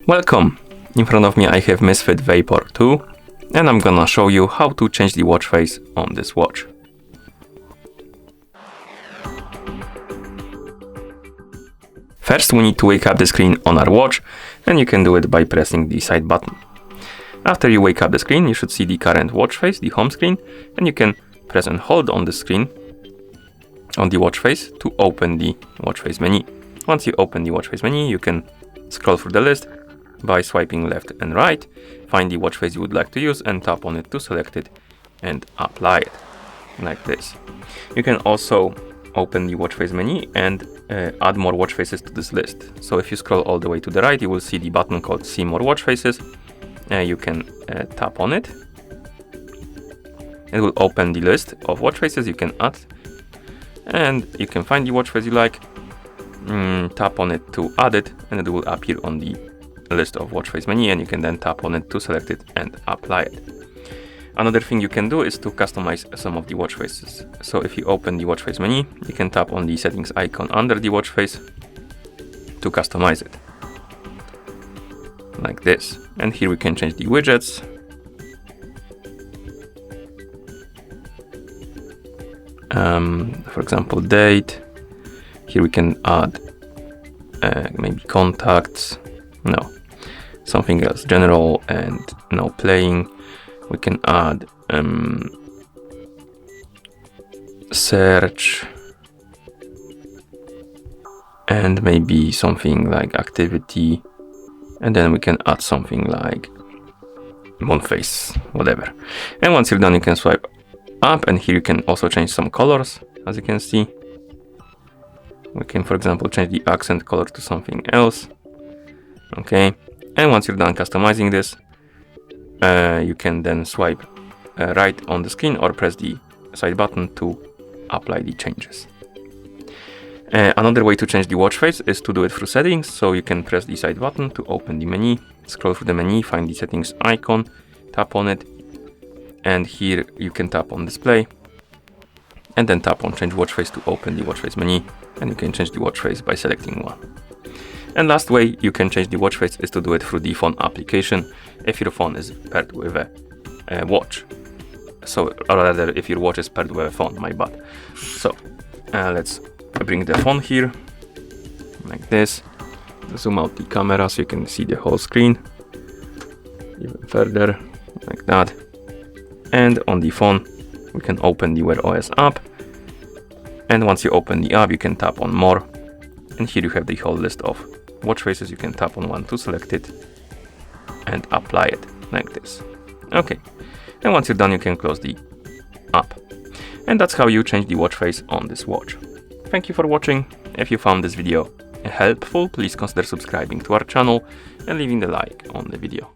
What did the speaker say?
Welcome! In front of me I have MISFIT Vapor 2 and I'm gonna show you how to change the watch face on this watch. First we need to wake up the screen on our watch, and you can do it by pressing the side button. After you wake up the screen, you should see the current watch face, the home screen, and you can press and hold on the screen on the watch face to open the watch face menu. Once you open the watch face menu, you can scroll through the list by swiping left and right, find the watch face you would like to use and tap on it to select it and apply it, like this. You can also open the watch face menu and add more watch faces to this list. So if you scroll all the way to the right, you will see the button called See More Watch Faces. You can tap on it. It will open the list of watch faces you can add, and you can find the watch face you like, tap on it to add it, and it will appear on the list of watch face menu, and you can then tap on it to select it and apply it. Another thing you can do is to customize some of the watch faces. So if you open the watch face menu, you can tap on the settings icon under the watch face to customize it, like this. And here we can change the widgets. For example, date. Here we can add maybe contacts. No, something else. General and no playing. We can add search and maybe something like activity, and then we can add something like moon face, whatever. And once you're done, you can swipe up, and here you can also change some colors. As you can see, we can, for example, change the accent color to something else. Okay, and once you're done customizing this, you can then swipe right on the screen or press the side button to apply the changes. Another way to change the watch face is to do it through settings. So you can press the side button to open the menu, scroll through the menu, find the settings icon, tap on it, and here you can tap on display and then tap on change watch face to open the watch face menu, and you can change the watch face by selecting one. And last way you can change the watch face is to do it through the phone application if your phone is paired with a watch. So, or rather, if your watch is paired with a phone, my bad. So, let's bring the phone here, like this. Zoom out the camera so you can see the whole screen, even further, like that. And on the phone, we can open the Wear OS app. And once you open the app, you can tap on More. And here you have the whole list of watch faces. You can tap on one to select it and apply it, like this. Okay, and once you're done, you can close the app. And that's how you change the watch face on this watch. Thank you for watching. If you found this video helpful, please consider subscribing to our channel and leaving a like on the video.